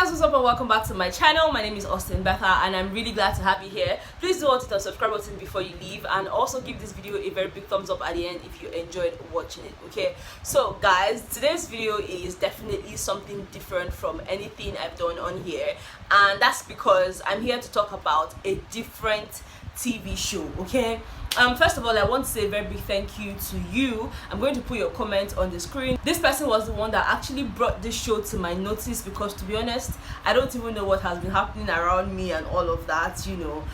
guys, what's up and welcome back to my channel. My name is Austin Betha and I'm really glad to have you here. Please do hit the subscribe button before you leave and also give this video a very big thumbs up at the end if you enjoyed watching it. Okay, so guys, today's video is definitely something different from anything I've done on here, and that's because I'm here to talk about a different TV show. Okay, first of all, I want to say a very big thank you to you. I'm going to put your comment on the screen. This person was the one that actually brought this show to my notice, because to be honest, I don't even know what has been happening around me and all of that, so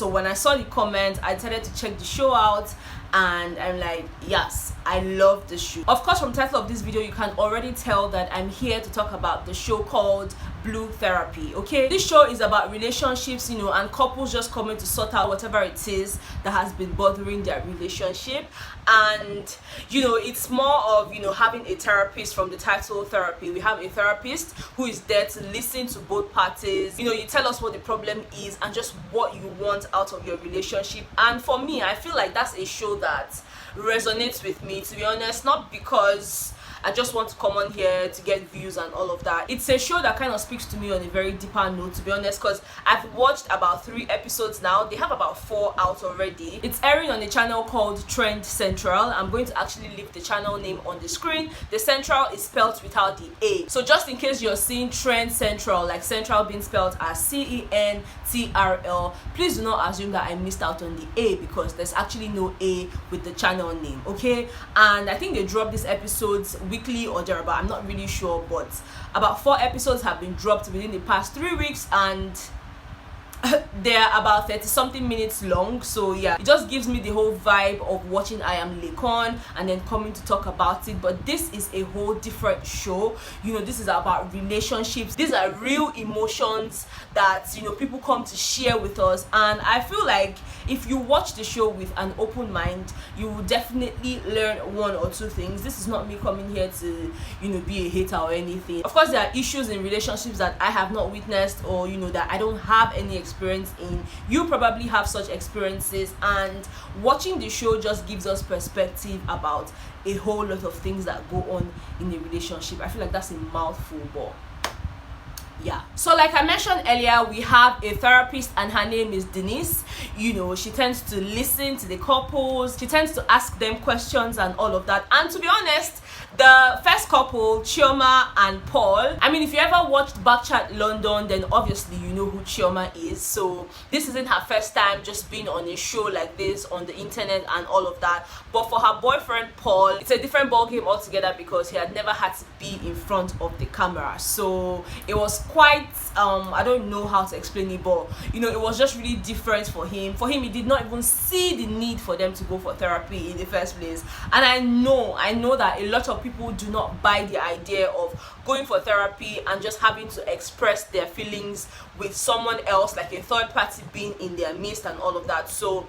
when I saw the comment, I decided to check the show out, and I'm like, yes, I love the show. Of course, from the title of this video, you can already tell that I'm here to talk about the show called Blue Therapy. Okay, this show is about relationships, and couples just coming to sort out whatever it is that has been bothering their relationship. And it's more of having a therapist. From the title therapy, we have a therapist who is there to listen to both parties. You tell us what the problem is and just what you want out of your relationship. And for me, I feel like that's a show that resonates with me, to be honest, not because I just want to come on here to get views and all of that. It's a show that kind of speaks to me on a very deeper note, to be honest, because I've watched about 3 episodes now. They have about 4 out already. It's airing on a channel called TrendCentrl. I'm going to actually leave the channel name on the screen. The Central is spelled without the A. So just in case you're seeing TrendCentrl, like Central being spelled as CENTRL, please do not assume that I missed out on the A, because there's actually no A with the channel name. Okay, and I think they dropped these episodes weekly or thereabout, I'm not really sure, but about 4 episodes have been dropped within the past 3 weeks, and they're about 30-something minutes long. So yeah, it just gives me the whole vibe of watching I Am Lekon and then coming to talk about it. But this is a whole different show. This is about relationships. These are real emotions that people come to share with us, and I feel like if you watch the show with an open mind, you will definitely learn 1 or 2 things. This is not me coming here to be a hater or anything. Of course, there are issues in relationships that I have not witnessed, or that I don't have any experience in. You probably have such experiences, and watching the show just gives us perspective about a whole lot of things that go on in a relationship. I feel like that's a mouthful, but yeah. So like I mentioned earlier, we have a therapist and her name is Denise. She tends to listen to the couples, she tends to ask them questions and all of that. And to be honest, the first couple, Chioma and Paul, I mean, if you ever watched Backchat London, then obviously you know who Chioma is. So this isn't her first time just being on a show like this on the internet and all of that. But for her boyfriend Paul, it's a different ballgame altogether, because he had never had to be in front of the camera. So it was quite I don't know how to explain it, but it was just really different for him. He did not even see the need for them to go for therapy in the first place. And I know that a lot of people do not buy the idea of going for therapy and just having to express their feelings with someone else, like a third party being in their midst and all of that. So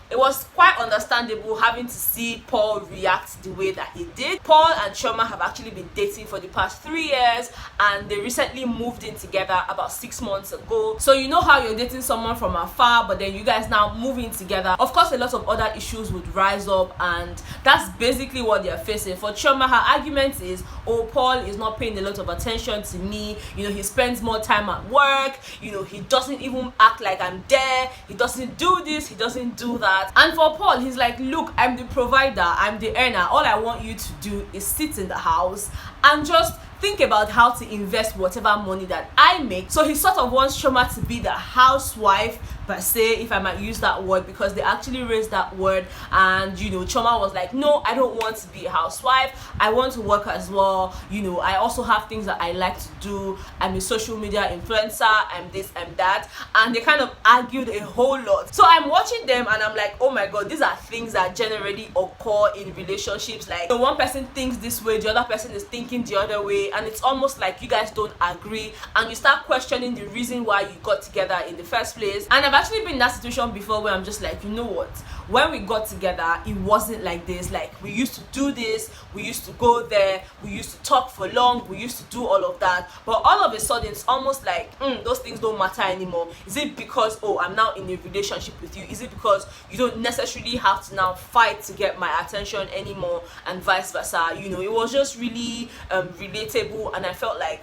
it was quite understandable having to see Paul react the way that he did. Paul and Chioma have actually been dating for the past 3 years, and they recently moved in together about 6 months ago. So you know how you're dating someone from afar, but then you guys now moving together. Of course, a lot of other issues would rise up, and that's basically what they're facing. For Chioma, her argument is, oh, Paul is not paying a lot of attention to me. He spends more time at work. He doesn't even act like I'm there. He doesn't do this, he doesn't do that. And for Paul, he's like, look, I'm the provider, I'm the earner. All I want you to do is sit in the house and just think about how to invest whatever money that I make. So he sort of wants Chioma to be the housewife per se, if I might use that word, because they actually raised that word. And Chioma was like, no, I don't want to be a housewife, I want to work as well. I also have things that I like to do. I'm a social media influencer, I'm this, I'm that. And they kind of argued a whole lot. So I'm watching them and I'm like, oh my god, these are things that generally occur in relationships. Like, one person thinks this way, the other person is thinking the other way, and it's almost like you guys don't agree, and you start questioning the reason why you got together in the first place. And I've actually been in that situation before, where I'm just like, what, when we got together, it wasn't like this. Like, we used to do this, we used to go there, we used to talk for long, we used to do all of that, but all of a sudden it's almost like those things don't matter anymore. Is it because, oh, I'm now in a relationship with you? Is it because you don't necessarily have to now fight to get my attention anymore, and vice versa? It was just really relatable, and I felt like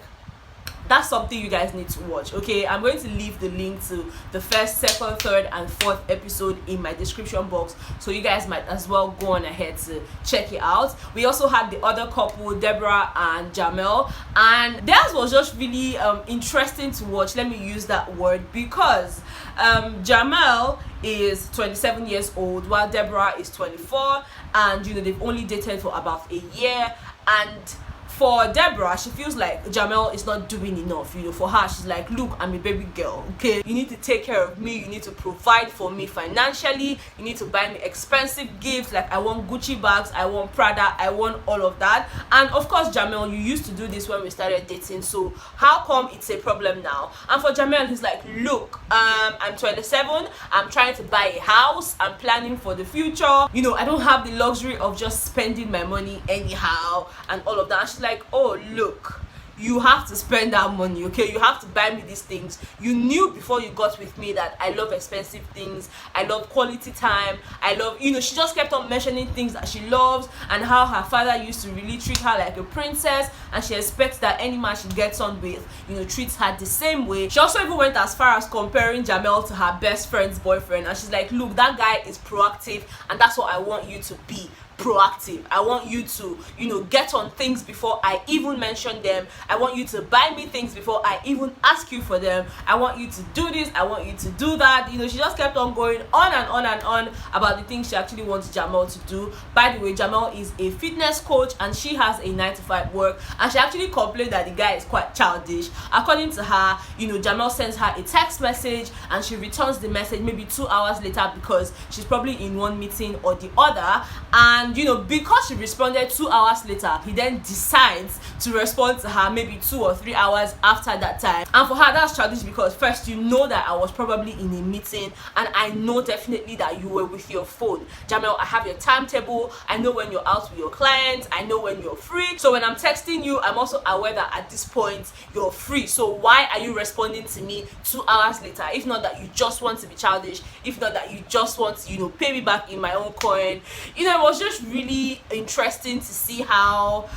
that's something you guys need to watch. Okay, I'm going to leave the link to the first, second, third and fourth episode in my description box, so you guys might as well go on ahead to check it out. We also had the other couple, Deborah and Jamel, and theirs was just really interesting to watch. Let me use that word, because Jamel is 27 years old while Deborah is 24, and they've only dated for about a year. And for Deborah, she feels like Jamel is not doing enough. For her, she's like, look, I'm a baby girl, okay? You need to take care of me. You need to provide for me financially. You need to buy me expensive gifts. Like, I want Gucci bags, I want Prada, I want all of that. And of course, Jamel, you used to do this when we started dating, so how come it's a problem now? And for Jamel, he's like, look, I'm 27, I'm trying to buy a house, I'm planning for the future. I don't have the luxury of just spending my money anyhow and all of that. And she's like, oh, look, you have to spend that money, okay? You have to buy me these things. You knew before you got with me that I love expensive things, I love quality time, I love, she just kept on mentioning things that she loves, and how her father used to really treat her like a princess, and she expects that any man she gets on with, treats her the same way. She also even went as far as comparing Jamel to her best friend's boyfriend, and she's like, look, that guy is proactive, and that's what I want you to be. Proactive. I want you to get on things before I even mention them. I want you to buy me things before I even ask you for them. I want you to do this, I want you to do that. She just kept on going on and on and on about the things she actually wants Jamel to do. By the way, Jamel is a fitness coach, and she has a 9-to-5 work, and she actually complained that the guy is quite childish. According to her, Jamel sends her a text message and she returns the message maybe 2 hours later, because she's probably in one meeting or the other. And because she responded 2 hours later, he then decides to respond to her maybe 2 or 3 hours after that time. And for her, that's childish, because first, that I was probably in a meeting, and I know definitely that you were with your phone. Jamel, I have your timetable, I know when you're out with your clients, I know when you're free. So when I'm texting you, I'm also aware that at this point you're free. So why are you responding to me 2 hours later? If not that you just want to be childish, if not that you just want to pay me back in my own coin. It was just really interesting to see how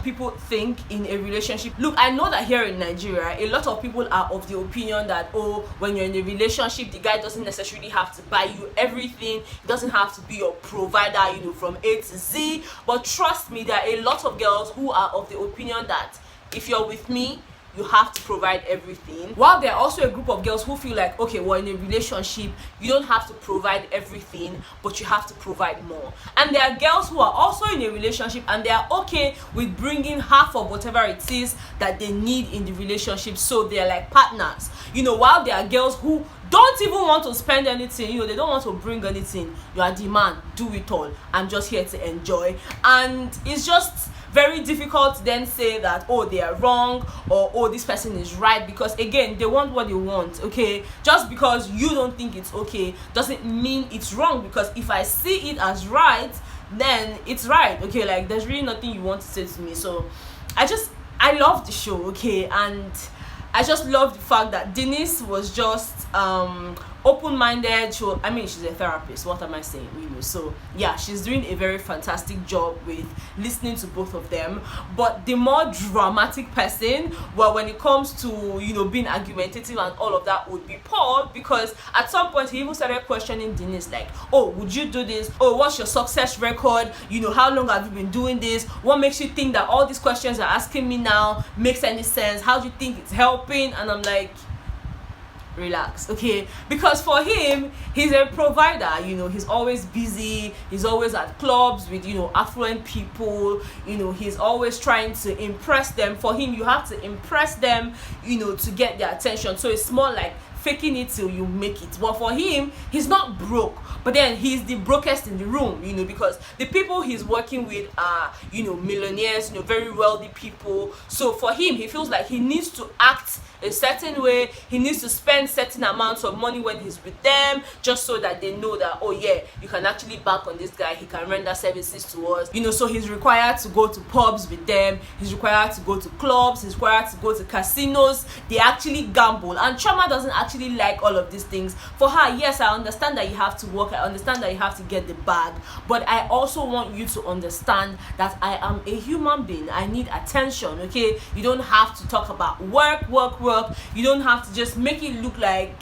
people think in a relationship. Look, I know that here in Nigeria, a lot of people are of the opinion that, oh, when you're in a relationship, the guy doesn't necessarily have to buy you everything. He doesn't have to be your provider, from A to Z. But trust me, there are a lot of girls who are of the opinion that if you're with me, you have to provide everything. While there are also a group of girls who feel like, okay, well, in a relationship, you don't have to provide everything, but you have to provide more. And there are girls who are also in a relationship, and they are okay with bringing half of whatever it is that they need in the relationship, so they're like partners. While there are girls who don't even want to spend anything, they don't want to bring anything. You are the man, do it all. I'm just here to enjoy. And it's just very difficult to then say that, oh, they are wrong, or oh, this person is right, because again, they want what they want, okay? Just because you don't think it's okay doesn't mean it's wrong, because if I see it as right, then it's right, okay? Like, there's really nothing you want to say to me. So I love the show, okay? And I just love the fact that Denise was just open-minded. She's a therapist, what am I saying, so yeah, she's doing a very fantastic job with listening to both of them. But the more dramatic person, well, when it comes to being argumentative and all of that, would be Paul, because at some point he even started questioning Denise, like, oh, would you do this? Oh, what's your success record? How long have you been doing this? What makes you think that all these questions you're asking me now makes any sense? How do you think it's helping? And I'm like, relax, okay? Because for him, he's a provider. He's always busy, he's always at clubs with affluent people. He's always trying to impress them. For him, you have to impress them to get their attention. So it's more like faking it till you make it. But for him, he's not broke, but then he's the brokest in the room, because the people he's working with are millionaires, very wealthy people. So for him, he feels like he needs to act a certain way. He needs to spend certain amounts of money when he's with them, just so that they know that, oh yeah, you can actually bank on this guy, he can render services to us, you know. So he's required to go to pubs with them, he's required to go to clubs, he's required to go to casinos. They actually gamble, and Chioma doesn't actually like all of these things. For her, yes, I understand that you have to work, I understand that you have to get the bag, but I also want you to understand that I am a human being. I need attention, okay? You don't have to talk about work. You don't have to just make it look like,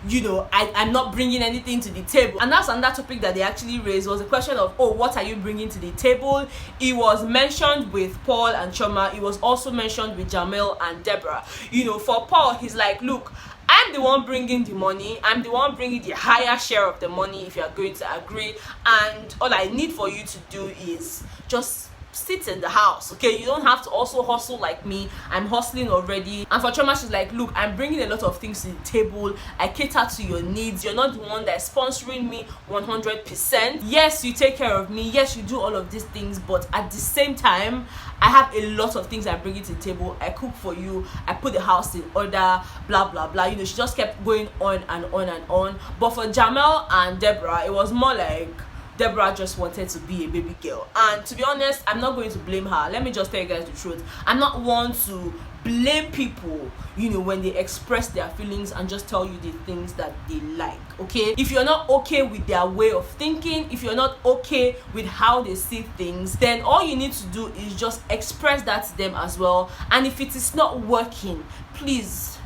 you know, I'm not bringing anything to the table. And that's another topic that they actually raised, was a question of, oh, what are you bringing to the table? It was mentioned with Paul and Chioma. It was also mentioned with Jamel and Deborah. You know, for Paul, he's like, look, I'm the one bringing the money, I'm the one bringing the higher share of the money, if you're going to agree, and all I need for you to do is just sit in the house, okay? You don't have to also hustle like me. I'm hustling already. And for Chioma, she's like, look, I'm bringing a lot of things to the table, I cater to your needs. You're not the one that's sponsoring me 100%. Yes, you take care of me, yes, you do all of these things, but at the same time, I have a lot of things I bring it to the table. I cook for you, I put the house in order, blah blah blah. You know, she just kept going on and on and on. But for Jamel and Deborah, it was more like Deborah just wanted to be a baby girl. And to be honest, I'm not going to blame her. Let me just tell you guys the truth. I'm not one to blame people, you know, when they express their feelings and just tell you the things that they like, okay? If you're not okay with their way of thinking, if you're not okay with how they see things, then all you need to do is just express that to them as well. And if it is not working, please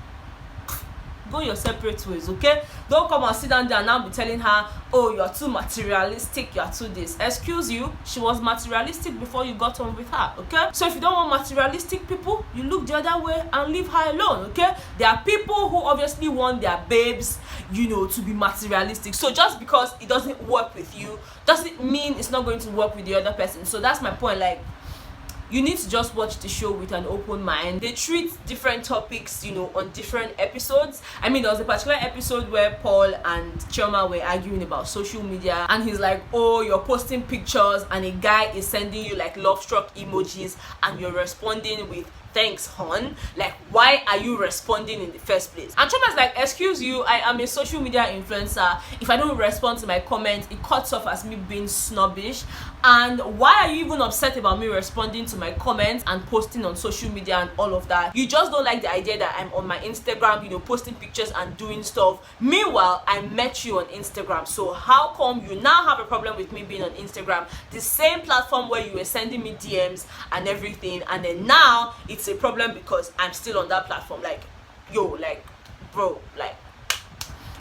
go your separate ways, okay? Don't come and sit down there and now be telling her, oh, you're too materialistic, you're too this. Excuse you, she was materialistic before you got on with her, okay? So if you don't want materialistic people, you look the other way and leave her alone, okay? There are people who obviously want their babes, you know, to be materialistic. So just because it doesn't work with you doesn't mean it's not going to work with the other person. So that's my point. Like, you need to just watch the show with an open mind. They treat different topics, you know, on different episodes. I mean, there was a particular episode where Paul and Chioma were arguing about social media, and he's like, oh, you're posting pictures and a guy is sending you like love struck emojis and you're responding with thanks, hon. Like, why are you responding in the first place? And Chioma's like, excuse you, I am a social media influencer. If I don't respond to my comments, it cuts off as me being snobbish. And why are you even upset about me responding to my comments and posting on social media and all of that? You just don't like the idea that I'm on my Instagram, you know, posting pictures and doing stuff. Meanwhile, I met you on Instagram. So how come you now have a problem with me being on Instagram, the same platform where you were sending me DMs and everything, and then now it's a problem because I'm still on that platform? Like, yo, like, bro, like,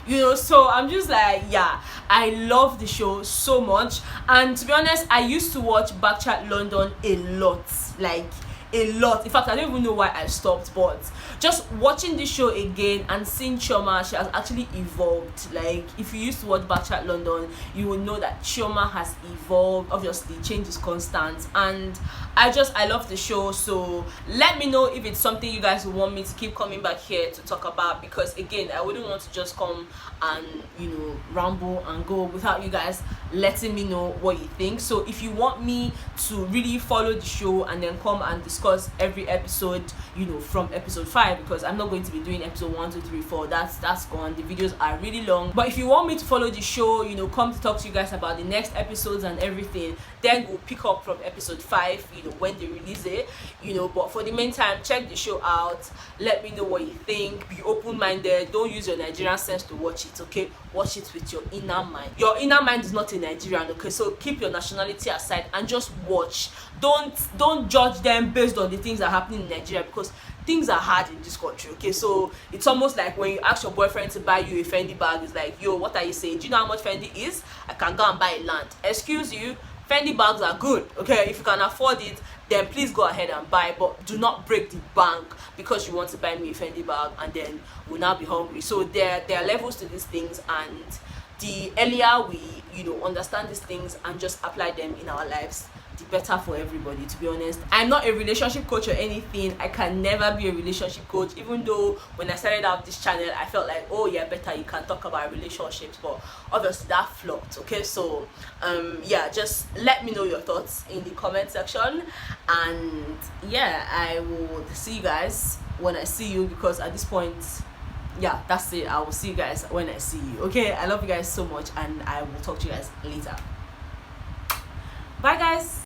you know. So I'm just like, yeah, I love the show so much. And to be honest, I used to watch Backchat London a lot, like a lot. In fact, I don't even know why I stopped, but just watching this show again and seeing Chioma, she has actually evolved. Like, if you used to watch Backchat London, you will know that Chioma has evolved. Obviously, change is constant, and I love the show. So let me know if it's something you guys want me to keep coming back here to talk about, because again, I wouldn't want to just come and, you know, ramble and go without you guys letting me know what you think. So if you want me to really follow the show and then come and discuss every episode, you know, from episode 5, because I'm not going to be doing episode 1, 2, 3, 4, that's gone. The videos are really long. But if you want me to follow the show, you know, come to talk to you guys about the next episodes and everything, then we'll pick up from episode 5, you know, when they release it, you know. But for the meantime, check the show out, let me know what you think, be open-minded, don't use your Nigerian sense to watch it, okay? Watch it with your inner mind. Your inner mind is not a Nigerian, okay? So keep your nationality aside and just watch. Don't judge them based on the things that are happening in Nigeria, because things are hard in this country, okay? So it's almost like when you ask your boyfriend to buy you a Fendi bag, it's like, yo, what are you saying? Do you know how much Fendi is? I can go and buy a land. Excuse you, Fendi bags are good, okay? If you can afford it, then please go ahead and buy, but do not break the bank because you want to buy me a Fendi bag and then we'll now be hungry. So there are levels to these things, and the earlier we, you know, understand these things and just apply them in our lives, the better for everybody, to be honest. I'm not a relationship coach or anything. I can never be a relationship coach, even though when I started out this channel, I felt like, oh yeah, better you can talk about relationships, but obviously that flopped, okay? So yeah, just let me know your thoughts in the comment section, and yeah, I will see you guys when I see you, because at this point, yeah, that's it. I will see you guys when I see you. Okay, I love you guys so much, and I will talk to you guys later. Bye guys.